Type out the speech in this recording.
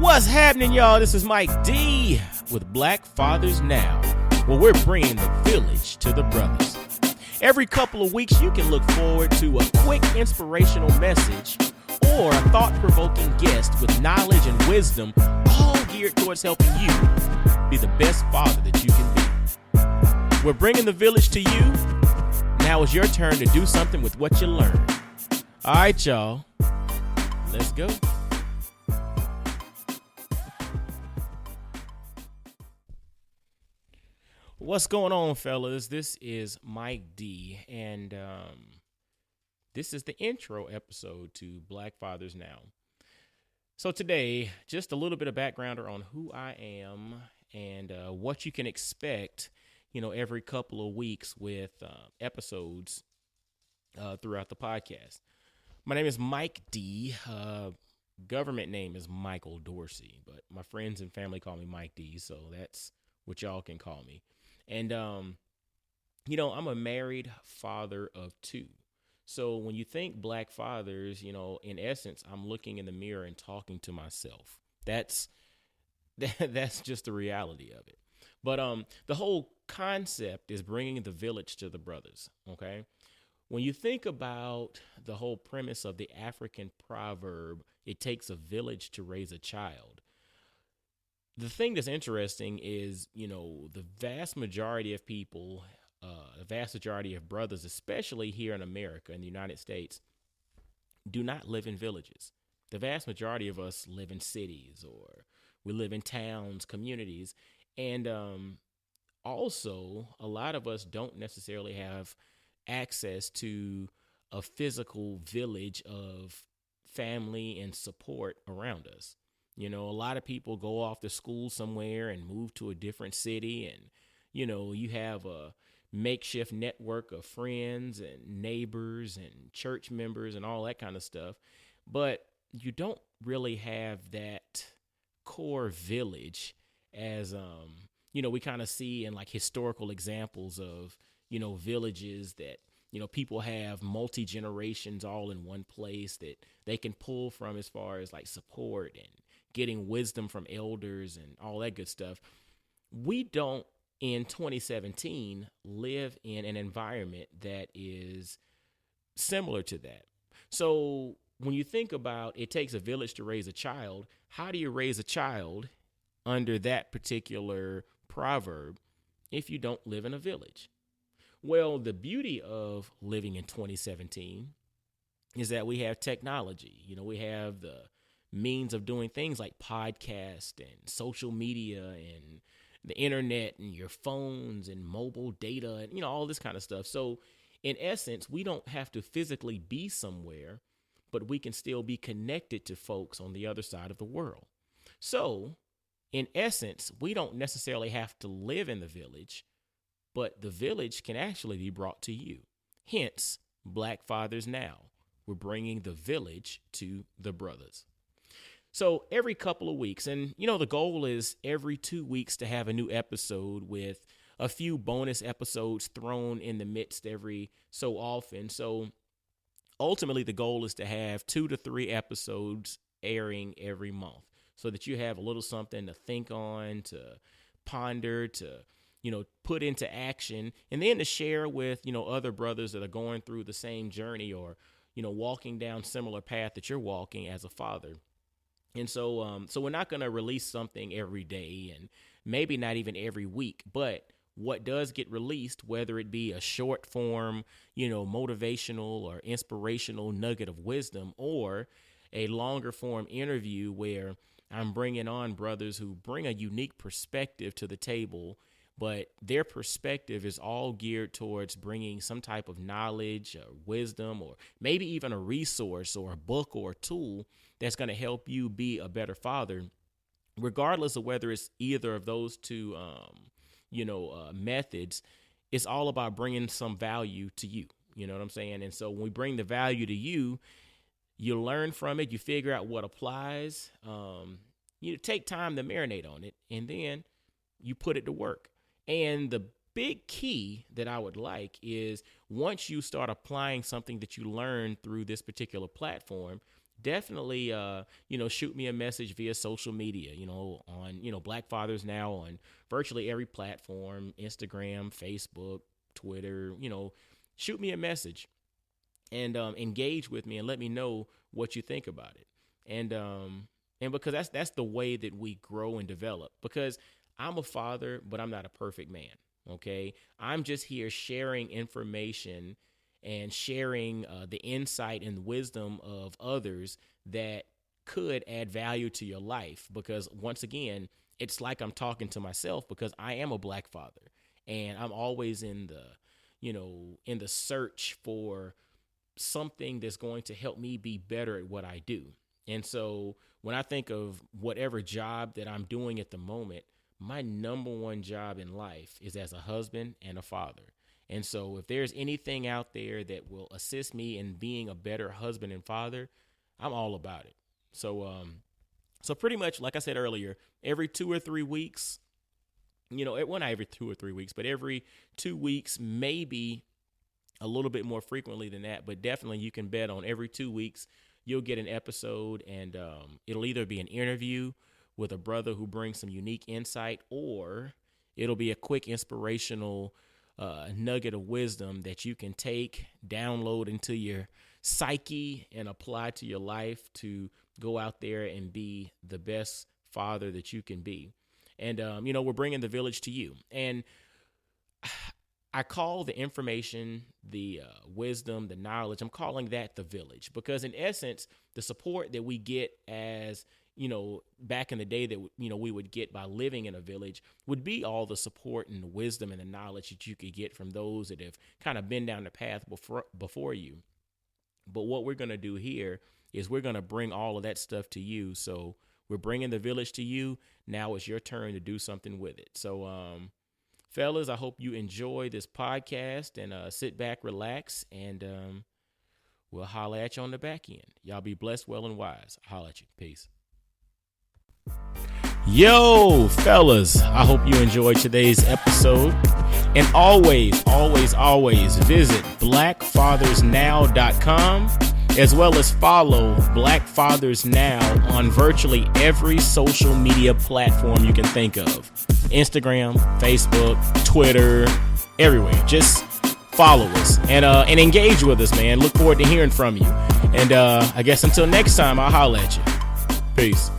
What's happening, y'all? This is Mike D with Black Fathers Now, where we're bringing the village to the brothers. Every couple of weeks, you can look forward to a quick inspirational message or a thought-provoking guest with knowledge and wisdom, all geared towards helping you be the best father that you can be. We're bringing the village to you. Now it's your turn to do something with what you learned. All right, y'all. Let's go. What's going on, fellas? This is Mike D, and this is the intro episode to Black Fathers Now. So today, just a little bit of background on who I am and what you can expect, every couple of weeks with episodes throughout the podcast. My name is Mike D. Government name is Michael Dorsey, but my friends and family call me Mike D, so that's what y'all can call me. And, I'm a married father of two. So when you think Black fathers, in essence, I'm looking in the mirror and talking to myself. That's just the reality of it. But the whole concept is bringing the village to the brothers, okay? When you think about the whole premise of the African proverb, it takes a village to raise a child. The thing that's interesting is, the vast majority of people, the vast majority of brothers, especially here in America, in the United States, do not live in villages. The vast majority of us live in cities, or we live in towns, communities. And also, a lot of us don't necessarily have access to a physical village of family and support around us. A lot of people go off to school somewhere and move to a different city, and, you have a makeshift network of friends and neighbors and church members and all that kind of stuff. But you don't really have that core village as, we kind of see in like historical examples of, villages that, people have multi-generations all in one place that they can pull from as far as like support and getting wisdom from elders and all that good stuff. We don't, in 2017, live in an environment that is similar to that. So when you think about it takes a village to raise a child, how do you raise a child under that particular proverb if you don't live in a village? Well, the beauty of living in 2017 is that we have technology. We have the means of doing things like podcast and social media and the internet and your phones and mobile data and, all this kind of stuff. So in essence, we don't have to physically be somewhere, but we can still be connected to folks on the other side of the world. So in essence, we don't necessarily have to live in the village, but the village can actually be brought to you. Hence, Black Fathers Now. We're bringing the village to the brothers. So every couple of weeks, and the goal is every 2 weeks to have a new episode with a few bonus episodes thrown in the midst every so often. So ultimately the goal is to have 2 to 3 episodes airing every month so that you have a little something to think on, to ponder, to, put into action, and then to share with, other brothers that are going through the same journey or, walking down similar path that you're walking as a father. And so we're not going to release something every day and maybe not even every week, but what does get released, whether it be a short form, motivational or inspirational nugget of wisdom, or a longer form interview where I'm bringing on brothers who bring a unique perspective to the table, but their perspective is all geared towards bringing some type of knowledge or wisdom, or maybe even a resource or a book or a tool that's going to help you be a better father, regardless of whether it's either of those two, methods. It's all about bringing some value to you. You know what I'm saying? And so when we bring the value to you, you learn from it. You figure out what applies. You take time to marinate on it, and then you put it to work. And the big key that I would like is once you start applying something that you learned through this particular platform, definitely, shoot me a message via social media, on, Black Fathers Now on virtually every platform, Instagram, Facebook, Twitter, shoot me a message and engage with me and let me know what you think about it. And because that's the way that we grow and develop, because I'm a father, but I'm not a perfect man. Okay. I'm just here sharing information and sharing the insight and wisdom of others that could add value to your life. Because once again, it's like I'm talking to myself, because I am a Black father and I'm always in the search for something that's going to help me be better at what I do. And so when I think of whatever job that I'm doing at the moment, my number one job in life is as a husband and a father. And so if there's anything out there that will assist me in being a better husband and father, I'm all about it. So pretty much, like I said earlier, every 2 or 3 weeks, not every 2 or 3 weeks, but every 2 weeks, maybe a little bit more frequently than that, but definitely you can bet on every 2 weeks, you'll get an episode, and it'll either be an interview with a brother who brings some unique insight, or it'll be a quick inspirational nugget of wisdom that you can take, download into your psyche, and apply to your life to go out there and be the best father that you can be. And, we're bringing the village to you. And I call the information, the wisdom, the knowledge, I'm calling that the village, because in essence, the support that we get as, back in the day that, we would get by living in a village would be all the support and the wisdom and the knowledge that you could get from those that have kind of been down the path before you. But what we're going to do here is we're going to bring all of that stuff to you. So we're bringing the village to you. Now it's your turn to do something with it. So, fellas, I hope you enjoy this podcast, and sit back, relax, and we'll holler at you on the back end. Y'all be blessed, well, and wise. I'll holler at you. Peace. Yo, fellas, I hope you enjoyed today's episode. And always, always, always visit blackfathersnow.com, as well as follow Black Fathers Now on virtually every social media platform you can think of. Instagram, Facebook, Twitter, everywhere. Just follow us and engage with us, man. Look forward to hearing from you. And I guess until next time, I'll holler at you. Peace.